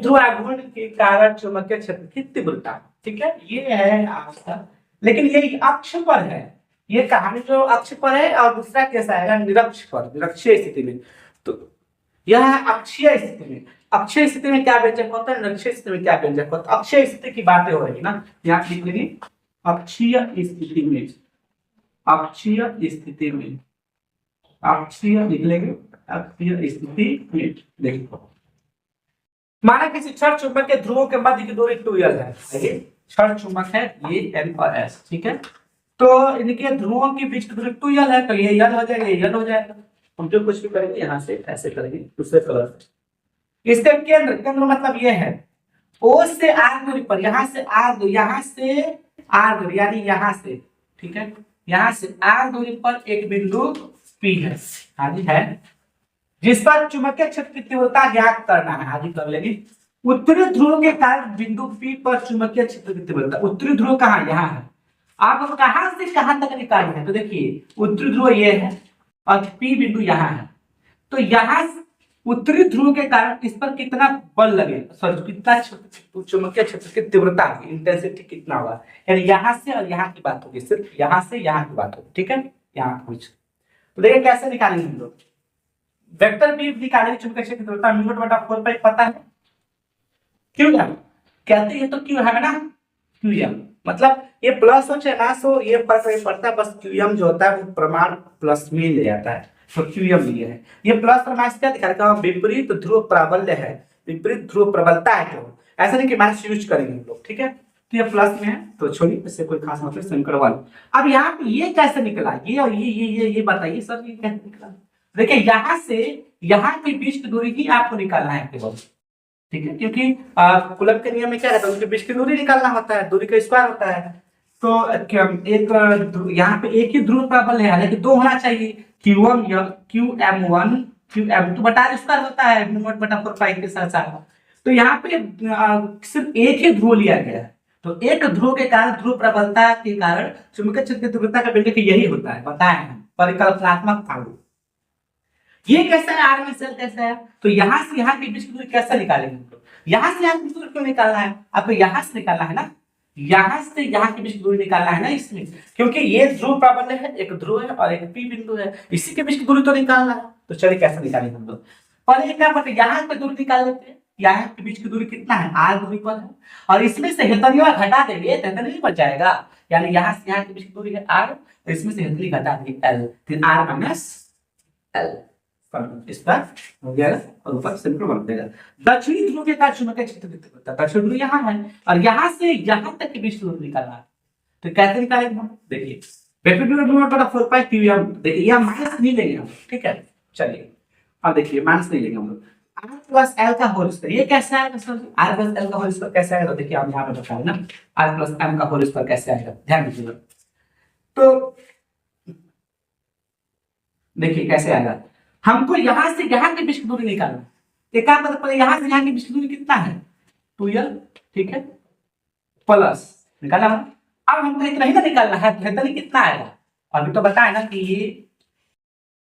ध्रुवाघूर्ण के कारण चुंबकीय क्षेत्र की तीव्रता, ठीक है, ये है आपका। लेकिन ये अक्ष पर है, ये कहानी जो अक्ष पर है, और दूसरा कैसा है निरक्ष पर, निरक्षीय स्थिति में। तो यह है अक्षीय स्थिति में। अक्षीय स्थिति में क्या व्यंजक होता है, निरक्षीय स्थिति में क्या व्यंजक होता है। अक्षीय स्थिति की बातें हो रही ना, यहाँ लिख लेंगे अक्षीय स्थिति में, अक्षीय स्थिति में, अक्षीय लिख लेंगे, अक्षीय स्थिति में। देखो माना किसी क्षण चुंबक के ध्रुवों के मध्य की दूरी 2l है, क्षण चुंबक है ये n और s, ठीक है। तो इनके ध्रुवों के बीच की दूरी 2l है, तो ये l हो जाएगा, ये l हो जाएगा। हम जो कुछ भी करेंगे यहाँ से ऐसे करेंगे दूसरे कलर से। इसका केंद्र, केंद्र मतलब ये है O से R दूरी पर, यहाँ से R दूरी, यहाँ से R दूरी यानी यहाँ से, ठीक है, यहाँ से R दूरी पर एक बिंदु P है, आदि है, जिस पर चुंबकीय क्षेत्र की तीव्रता ज्ञात करना है, आदि कर लेंगे। उत्तरी ध्रुव के कारण बिंदु P पर चुंबकीय क्षेत्र की तीव्रता, उत्तरी ध्रुव कहाँ, यहाँ है। आप कहां से कहां तक निकालना है, तो देखिए उत्तरी ध्रुव ये है और P बिंदु यहाँ है, तो यहाँ उत्तरी ध्रुव के कारण इस पर कितना बल लगेगा, सॉरी कितना चुंबकीय क्षेत्र की तीव्रता, इंटेंसिटी कितना होगा, यानी यहाँ से और यहाँ की बात होगी, सिर्फ यहाँ से यहाँ की बात होगी, ठीक है। यहाँ कुछ तो देखिए कैसे निकालेंगे हम लोग, वेक्टर बी निकालेंगे, चुंबकीय क्षेत्र की तीव्रता म्यू बटा 4 पाई, पता है क्यों एम कहते हैं, तो क्यों है ना, क्यू एम, मतलब ये प्लस हो चाहे माइनस हो ये फर्क नहीं पड़ता, बस क्यू एम जो होता है वो प्रमाण प्लस में ले जाता है, तो क्यू एम लिए है। ये प्लस और माइनस क्या दिखा रखा है, विपरीत ध्रुव प्राबल्य है, विपरीत ध्रुव प्रबलता है, तो ऐसा नहीं कि माइनस यूज करेंगे हम लोग, ठीक है। तो ये प्लस में है तो छोड़िए, इससे कोई खास मतलब समीकरण 1। अब यहाँ पे ये कैसे निकला, ये और ये बताइए सर, ये कैसे निकला। देखिए यहाँ से यहाँ के बीच की दूरी ही आपको निकालना है केवल, ठीक है, क्योंकि कूलम के नियम में क्या रहता है, उनके बीच की दूरी निकालना होता है, दूरी का स्क्वायर होता है। तो एक यहाँ पे एक ही ध्रुव प्राबल्य है, लेकिन दो होना चाहिए, QM या QM1 QM2 बटा स्क्वायर होता है म्यू नॉट बटा 4 पाई के साथ साथ। तो यहाँ पे सिर्फ एक ही ध्रुव लिया गया है, तो एक ध्रुव के कारण ध्रुव प्रबलता के कारण चुंबकीय क्षेत्र की तीव्रता का व्यंजक यही होता है, बताए हैं परिकल्पनात्मक था। ये कैसा है, आर में सेल कैसा है, तो यहाँ से यहाँ के बीच की दूरी कैसे निकालेंगे, तो यहाँ से यहाँ की दूरी क्यों निकालना है, आपको यहाँ से निकालना है ना, यहाँ से यहाँ के बीच की दूरी निकालना है ना इसमें, क्योंकि ये ध्रुव प्राबल्य है, एक ध्रुव है और एक P बिंदु है, इसी के बीच की दूरी तो निकालना है। तो चलिए कैसे निकालेंगे हम लोग, पहले क्या करते हैं, यहाँ पे दूरी निकाल लेते हैं, यहाँ के बीच की दूरी कितना है, R दूरी पर है, और इसमें से हेतनिया घटा देंगे तो हेतनी बच जाएगा, यानी यहाँ से यहाँ के बीच की दूरी है R, तो इसमें से हेतनी घटा देंगे L, फिर R माइनस L इस पर हो गया और ऊपर सिंपल बन जाएगा। दक्षिणी ध्रुव के कारण चुंबकीय क्षेत्र की तीव्रता, दक्षिण ध्रुव यहाँ है और यहाँ से यहाँ तक के बीच की दूरी निकालना है, तो कैसे निकालेंगे हम, देखिए वेक्टर बटा 4 पाई QM, देखिए यहाँ माइनस नहीं लेंगे हम, ठीक है। चलिए अब देखिए माइनस नहीं लेंगे हम लोग, R प्लस L का होल स्क्वायर, ये कैसे आएगा सर, R प्लस L का होल स्क्वायर कैसे आएगा, तो देखिए हम यहाँ पे बताएं ना, R प्लस M का होल स्क्वायर कैसे आएगा, ध्यान दीजिएगा। तो देखिए कैसे आएगा, हमको यहाँ से यहाँ के बीच की दूरी निकालना है, एक मतलब यहाँ से यहाँ के बीच की दूरी कितना है 2l, ठीक है, प्लस निकाला। अब हमको इतना ही ना निकालना है, तो कितना आएगा, अभी तो बताए ना कि ये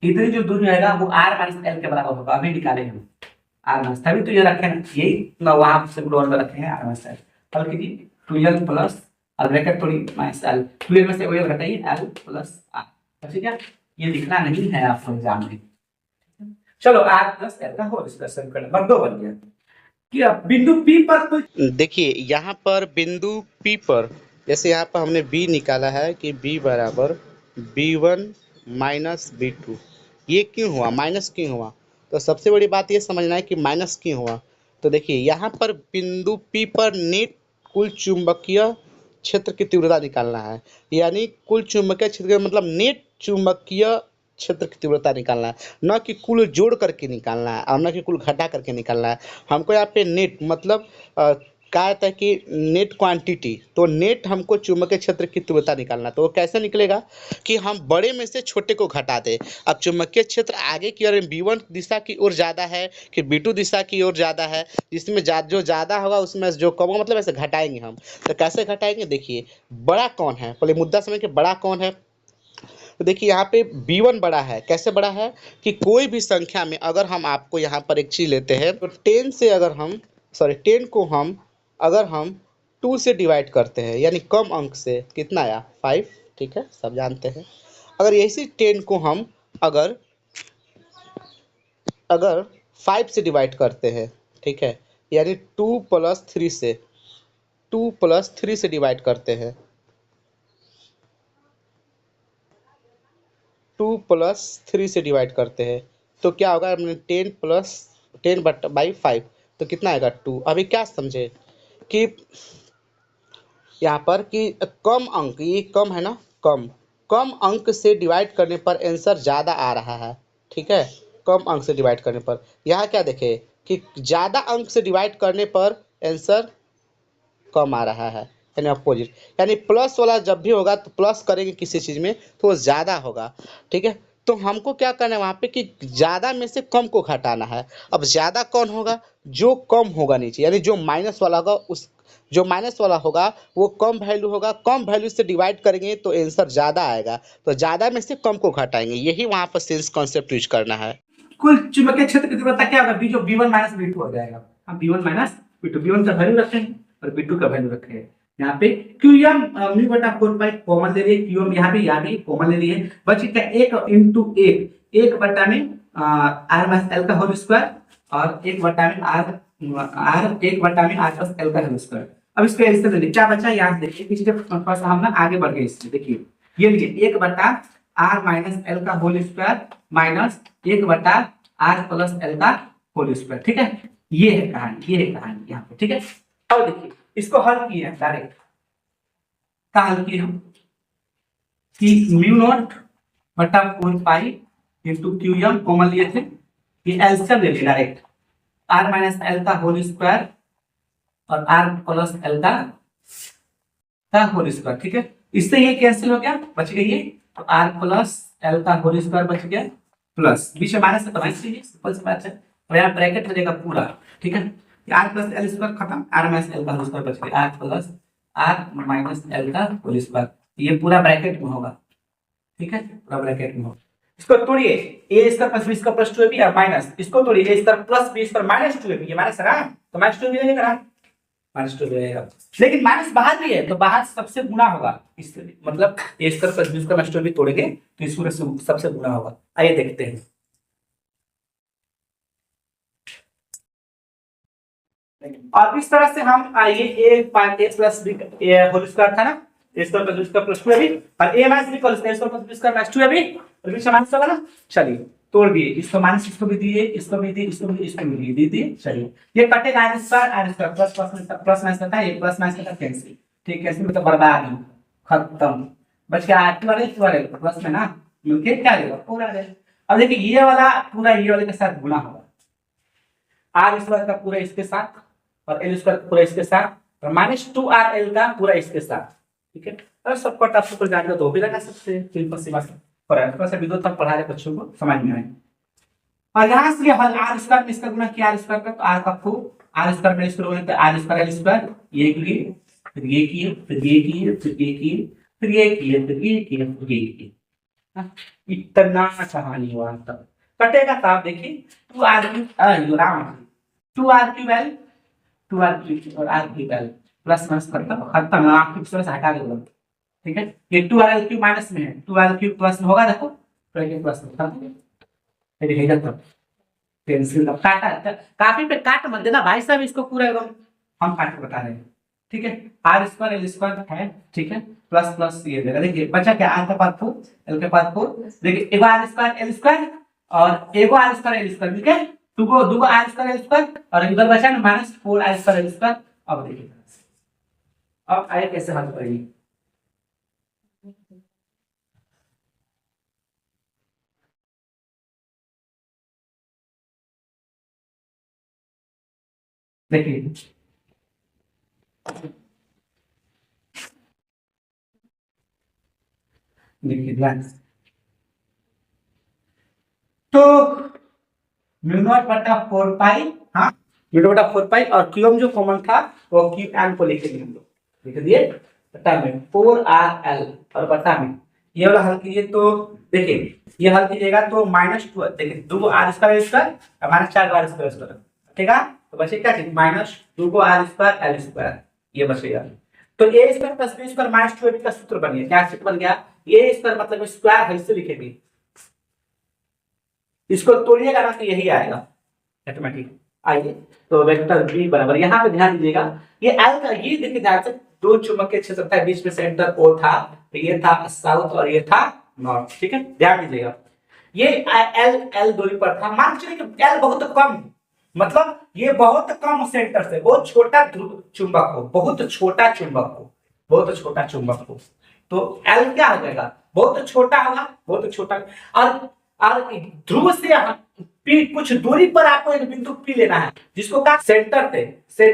इतनी जो दूरी आएगा वो R माइनस L के बराबर होगा, अभी निकालेंगे हम R माइनस, तभी तो ये रखे ना, यही ना वहां से में रखे हैं R माइनस L, अब कीजिए 2l प्लस और ब्रैकेट थोड़ी माइनस L, 2l में से ओएल घटाइए L प्लस R, ठीक है। ये लिखना नहीं है आपको एग्जाम में, चलो R प्लस L का होल स्क्वायर समीकरण नंबर 2 बन गया। कि अब बिंदु P पर तो देखिए यहाँ पर बिंदु P पर, जैसे यहाँ पर हमने B निकाला है कि B बराबर B1 माइनस B2, ये क्यों हुआ, माइनस क्यों हुआ, तो सबसे बड़ी बात ये समझना है कि माइनस क्यों हुआ। तो देखिए यहाँ पर बिंदु P पर नेट कुल चुंबकीय क्षेत्र की तीव्रता निकालना है, यानी कुल चुंबकीय क्षेत्र का मतलब नेट चुंबकीय क्षेत्र की तीव्रता निकालना है, न कि कुल जोड़ करके निकालना है और न कि कुल घटा करके निकालना है। हमको यहाँ पे नेट मतलब क्या आता है कि नेट क्वांटिटी, तो नेट हमको चुंबकीय क्षेत्र की तीव्रता निकालना है, तो वो कैसे निकलेगा कि हम बड़े में से छोटे को घटा दें। अब चुंबकीय क्षेत्र आगे की ओर B1 दिशा की ओर ज़्यादा है कि B2 दिशा की ओर ज़्यादा है, जिसमें जो ज़्यादा होगा उसमें जो कम होगा मतलब ऐसे घटाएंगे हम, तो कैसे घटाएंगे, देखिए बड़ा कौन है, पहले मुद्दा समझ के बड़ा कौन है। तो देखिए यहाँ पे B1 बड़ा है, कैसे बड़ा है कि कोई भी संख्या में अगर हम आपको यहाँ पर एक चीज़ लेते हैं तो 10 से अगर हम सॉरी 10 को हम अगर हम 2 से डिवाइड करते हैं यानी कम अंक से, कितना आया 5, ठीक है सब जानते हैं। अगर यही 10 को हम अगर अगर 5 से डिवाइड करते हैं, ठीक है, यानी 2 प्लस 3 से, 2 प्लस 3 से डिवाइड करते हैं, 2 प्लस 3 से डिवाइड करते हैं तो क्या होगा, हमने 10 प्लस 10 बट बाई 5 तो कितना आएगा 2। अभी क्या समझे कि यहाँ पर कि कम अंक, ये कम है ना, कम कम अंक से डिवाइड करने पर आंसर ज़्यादा आ रहा है, ठीक है, कम अंक से डिवाइड करने पर। यहाँ क्या देखे कि ज़्यादा अंक से डिवाइड करने पर आंसर कम आ रहा है, यानी अपोजिट, यानी प्लस वाला जब भी होगा तो प्लस करेंगे किसी चीज़ में तो वो ज़्यादा होगा, ठीक है। तो हमको क्या करना है वहाँ पे कि ज़्यादा में से कम को घटाना है। अब ज़्यादा कौन होगा, जो कम होगा नीचे, यानी जो माइनस वाला होगा उस, जो माइनस वाला होगा वो कम वैल्यू होगा, कम वैल्यू से डिवाइड करेंगे तो आंसर ज़्यादा आएगा, तो ज़्यादा में से कम को घटाएंगे, यही वहाँ पर सेंस कॉन्सेप्ट यूज करना है। कुल चुंबकीय क्षेत्र की तीव्रता क्या होगा, जो B1 माइनस B2 हो जाएगा। हम B1 माइनस B2, B1 का वैल्यू रखेंगे और B2 का वैल्यू रखेंगे। यहाँ पे QM म्यू बटा 4 पाई कॉमन ले लिए, QM यहाँ भी कॉमन ले लिए, बच गया 1 इंटू 1 बटा में R माइनस L का होल स्क्वायर और 1 बटा में R 1 बटा में R प्लस L का होल स्क्वायर। अब इसको ऐसे ले लीजिए, क्या बचा यहाँ देखिए, पिछले थोड़ा सा हम ना आगे बढ़ गए इससे, देखिए ये लीजिए 1 बटा R माइनस L का होल स्क्वायर माइनस 1 बटा R प्लस L का होल स्क्वायर, ठीक है। ये है कहानी, ये है कहानी यहाँ पे, ठीक है। अब देखिए इसको हल किए हैं डायरेक्ट, क्या हल किए हम कि म्यू नॉट बटा 4 पाई इंटू QM कॉमन लिए थे, ये एलसीएम ले लिया डायरेक्ट, R माइनस L का होल स्क्वायर और R प्लस L का होल स्क्वायर, ठीक है। इससे ये कैंसिल हो गया, बच गई ये, तो R प्लस L का होल स्क्वायर बच गया, प्लस बीच में माइनस तो माइनस चाहिए, सिंपल सी बात है, और यहाँ ब्रैकेट हो जाएगा पूरा, ठीक है। R प्लस L स्क्वायर खत्म, R माइनस L का होल स्क्वायर बच गया, R plus R minus L का होल स्क्वायर, ये पूरा ब्रैकेट में होगा, ठीक है, पूरा ब्रैकेट में होगा। इसको तोड़िए, a square plus b square plus 2ab और माइनस, इसको तोड़िए, a square plus b square minus 2ab, ये माइनस है ना, तो माइनस 2ab लगेगा ना, माइनस 2 रहेगा, लेकिन माइनस बाहर भी है तो बाहर सबसे गुना होगा, इससे मतलब a square plus b square minus 2ab तोड़ेंगे तो इस पूरे से सबसे गुना होगा। आइए देखते हैं, और इस तरह से हम ये a plus b whole square था ना, a square plus b square plus 2ab और a minus b whole square plus b square minus 2ab और बीच में माइनस होगा ना, चलिए तोड़ दिए, इसको माइनस इसको भी दिए, इसको भी दिए, इसको भी, इसको भी दे दिए, चलिए ये कटेगा r square plus plus minus करता है, ये प्लस माइनस करता है कैंसिल, ठीक है, मतलब बर्बाद हो, खत्म, बच गया r2 वाले प्लस में ना मिलके क्या देगा पूरा दे। अब देखिए ये वाला पूरा ये वाले के साथ गुना होगा, r स्क्वायर का पूरा इसके साथ और L स्क्वायर पूरा इसके साथ और माइनस 2RL का पूरा इसके साथ, ठीक है। और सबको टफ पर जाने तो भी लगा सकते हैं, सिंपल सी बात है, पर थोड़ा सा विद्युत तक पढ़ा रहे बच्चों को समझ में आए। और यहाँ से हल R स्क्वायर में इसका गुना किया, R स्क्वायर का तो R का खूब, R स्क्वायर में इसको गुना तो R स्क्वायर L स्क्वायर, ये किए फिर ये किए फिर ये किए फिर ये किए फिर ये किए फिर ये किए फिर ये किए, इतना कहानी हुआ तब कटेगा तब देखिए 2R और R cube L plus minus खत्म, आपकी से हटा देगा, ठीक है। ये 2RL क्यूब माइनस में है, 2RL क्यूब प्लस में होगा, देखो तो ये प्लस में था, फिर हे जाता पेंसिल का काटा, काफी पे काट मत देना भाई साहब, इसको पूरा एकदम हम काट बता रहे हैं, ठीक है। R स्क्वायर L स्क्वायर है, ठीक है, प्लस प्लस ये देगा, देखिए बचा क्या, R के पास 4 L के पास 4, देखिए एगो R स्क्वायर L स्क्वायर और एगो R स्क्वायर L स्क्वायर, ठीक है, दूगो R स्क्वायर L स्क्वायर और इधर बचा ना minus 4 R square L square. अब देखिए अब आए कैसे हल करेंगे, देखिए देखिए ध्यान से, तो म्यू नॉट बटा 4 पाई, हाँ म्यू नॉट बटा 4 पाई और क्यूएम जो कॉमन था वो क्यूएम को लेके हम लोग लिख दिए, बटा में 4RL और बटा में ये वाला हल कीजिए, तो देखिए ये हल कीजिएगा तो माइनस 2, देखिए 2 R स्क्वायर स्क्वायर और माइनस 4 R स्क्वायर स्क्वायर, ठीक है, तो बचे क्या चीज माइनस 2 को आर स्क्वायर एल स्क्वायर ये बचेगा। तो A square plus B square minus 2ab का सूत्र बन गया। क्या सूत्र बन गया? ए स्क्वायर मतलब स्क्वायर है, इसे लिखेंगे, इसको तोड़िएगा ना तो यही आएगा ऑटोमेटिक। आइए तो वेक्टर बी बराबर, यहाँ पे ध्यान दीजिएगा ये एल का, ये देखिए ध्यान से, दो चुंबकीय क्षेत्र था, बीच में सेंटर ओ था, तो ये था साउथ और ये था नॉर्थ। ठीक है, ध्यान दीजिएगा ये एल एल दूरी पर था। मान चलिए कि एल बहुत कम, मतलब ये बहुत कम सेंटर से बहुत छोटा चुंबक हो, बहुत छोटा चुंबक हो, बहुत छोटा चुंबक हो, तो एल क्या हो जाएगा? बहुत छोटा होगा, बहुत छोटा। और ध्रुव से पी कुछ दूरी पर आपको एक बिंदु पी लेना है, जिसको कहा सेंटर से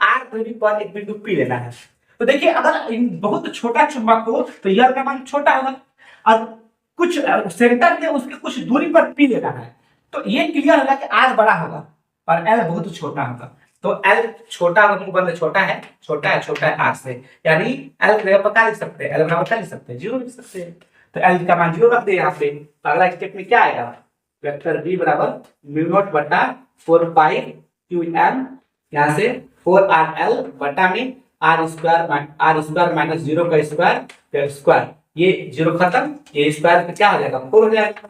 आर दूरी पर एक बिंदु पी लेना है। तो देखिए अगर बहुत छोटा चुंबक हो तो यह का मान छोटा होगा, और कुछ सेंटर से उसके कुछ दूरी पर पी लेना है, तो ये क्लियर होगा कि आर बड़ा होगा और एल बहुत छोटा होगा। तो एल छोटा बंद छोटा है आर से, यानी एल बराबर क्या लिख सकते हैं? एल बराबर क्या लिख सकते हैं? 0 लिख सकते हैं। तो एल का मान 0 रख दे यहाँ पे। तो अगला स्टेप में क्या आएगा? वेक्टर बी बराबर म्यू नॉट बटा 4 पाई क्यू एम, यहाँ से 4 आर एल बटा में आर स्क्वायर माइनस 0 का स्क्वायर, ये 0 खत्म, ये स्क्वायर का क्या हो जाएगा? 4 हो जाएगा,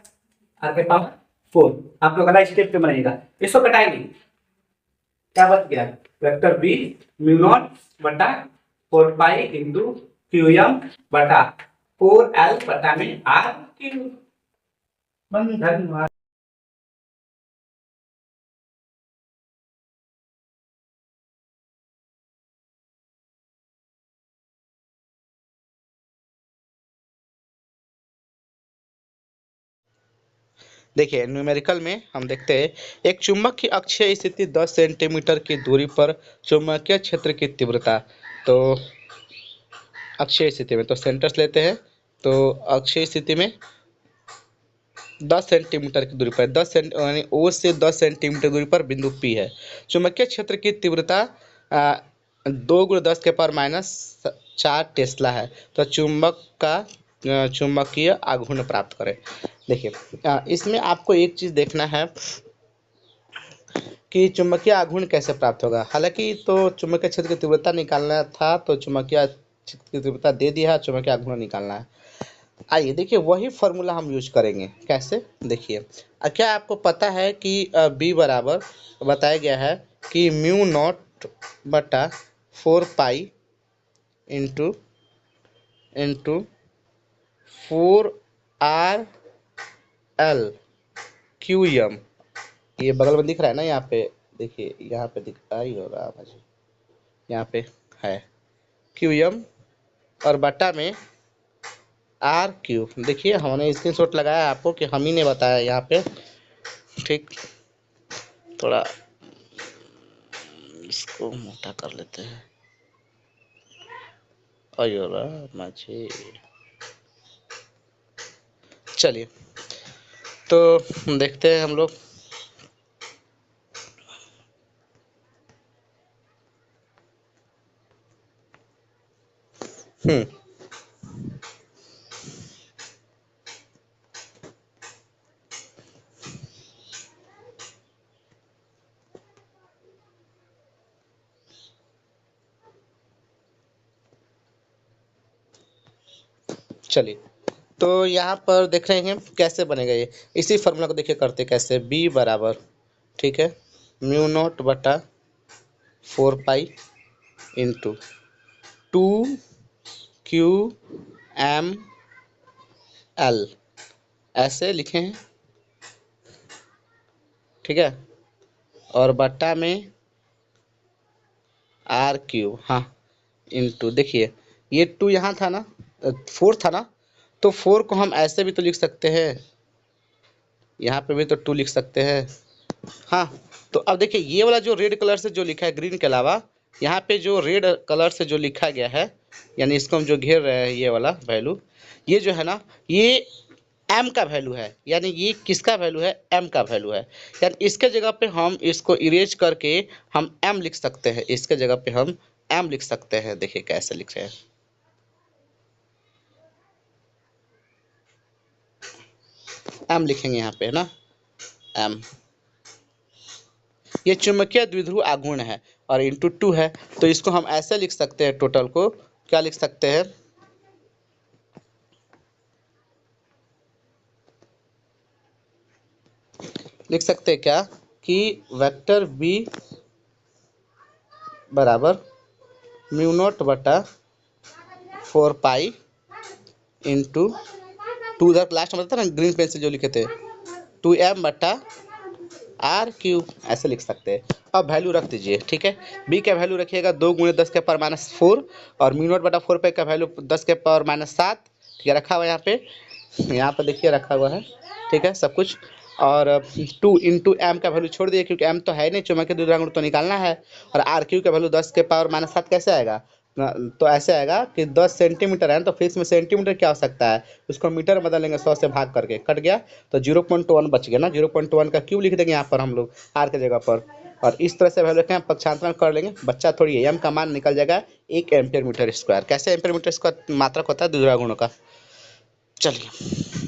आर के पावर 4। आप लोग अगला स्टेप पे बनाइएगा, इसको कटाएंगे, क्या बच गया? वेक्टर बी म्यू नॉट बटा 4 पाई इंटू क्यू एम बटा 4 एल बटा में आर क्यू। धन्यवाद। देखिए न्यूमेरिकल में हम देखते हैं एक चुंबक की अक्षीय स्थिति 10 सेंटीमीटर की दूरी पर चुंबकीय क्षेत्र की तीव्रता। तो अक्षीय स्थिति में तो सेंटर्स लेते हैं, तो अक्षीय स्थिति में 10 सेंटीमीटर की दूरी पर 10 सेंट यानी ओ से 10 सेंटीमीटर दूरी पर बिंदु पी है। चुंबकीय क्षेत्र की तीव्रता 2 × 10 के पावर माइनस 4 टेस्ला है। तो चुंबक का चुंबकीय आघूर्ण प्राप्त करें। देखिए इसमें आपको एक चीज़ देखना है कि चुंबकीय आघूर्ण कैसे प्राप्त होगा। हालांकि तो चुंबकीय क्षेत्र की तीव्रता निकालना था, तो चुंबकीय क्षेत्र की तीव्रता दे दिया है, चुंबकीय आघूर्ण निकालना है। आइए देखिए वही फॉर्मूला हम यूज करेंगे। कैसे? देखिए क्या आपको पता है कि बी बराबर बताया गया है कि म्यू नॉट बटा 4 pi into 4 R L Q M, ये बगल में दिख रहा है ना, यहाँ पे देखिए, यहाँ पे दिख रहा ही होगा मुझे, यहाँ पे है क्यू एम और बटा में आर क्यूब। देखिए हमने स्क्रीनशॉट लगाया आपको कि हम ही ने बताया यहाँ पे। ठीक, थोड़ा इसको मोटा कर लेते हैं। अयोला माझे, चलिए तो देखते हैं हम लोग। हम्म चलिए तो यहाँ पर देख रहे हैं कैसे बनेगा ये। इसी फार्मूला को देखिए करते कैसे। बी बराबर, ठीक है, म्यू नॉट बटा 4 pi into 2 Q M L, ऐसे लिखे हैं, ठीक है, और बट्टा में आर क्यूब, हाँ, इंटू, देखिए ये 2 यहाँ था ना, 4 था ना, तो 4 को हम ऐसे भी तो लिख सकते हैं, यहाँ पे भी तो 2 लिख सकते हैं। हाँ, तो अब देखिए ये वाला जो रेड कलर से जो लिखा है ग्रीन के अलावा, यहाँ पे जो रेड कलर से जो लिखा गया है, यानी इसको हम जो घेर रहे हैं, ये वाला वैल्यू, ये जो है ना, ये एम का वैल्यू है। यानी ये किसका वैल्यू है? एम का वैल्यू है। यानी इसके जगह पे हम इसको इरेज करके हम एम लिख सकते हैं, इसके जगह पे हम एम लिख सकते हैं। देखिए कैसे लिख रहे हैं, एम लिखेंगे यहाँ पे, है ना, एम। ये चुंबकीय द्विध्रुव आघूर्ण है और इंटू 2 है, तो इसको हम ऐसे लिख सकते हैं, टोटल को क्या लिख सकते हैं, लिख सकते हैं क्या कि वेक्टर बी बराबर म्यू नॉट बटा 4 पाई इंटू 2, उधर लास्ट में बताया ना ग्रीन पेंसिल जो लिखे थे, 2m बटा आर क्यूब, ऐसे लिख सकते हैं। अब वैल्यू रख दीजिए, ठीक है। बी का वैल्यू रखिएगा 2 गुणे 10 के पावर माइनस 4 और म्यू नॉट बटा 4 पे का वैल्यू 10 के पावर माइनस 7, ठीक है, रखा हुआ है यहाँ पे देखिए रखा हुआ है, ठीक है सब कुछ। और 2 इंटू एम का वैल्यू छोड़ दिए क्योंकि एम तो है नहीं, चुंबकीय द्विध्रुव आघूर्ण तो निकालना है। और आर क्यू का वैल्यू 10 के पावर माइनस 7 कैसे आएगा, तो ऐसे आएगा कि 10 सेंटीमीटर है तो फिर इसमें सेंटीमीटर क्या हो सकता है, उसको मीटर में बदलेंगे 100 से भाग करके, कट गया तो 0.1 बच गया ना, 0.1 का क्यूब लिख देंगे यहाँ पर हम लोग आर के जगह पर। और इस तरह से वैल्यू रखें, पक्षांतरण कर लेंगे, बच्चा थोड़ी है, एम का मान निकल जाएगा 1 एम्पीयर मीटर स्क्वायर। कैसे एम्पीयर मीटर स्क्वायर मात्रक होता है द्विध्रुव आघूर्णों का। चलिए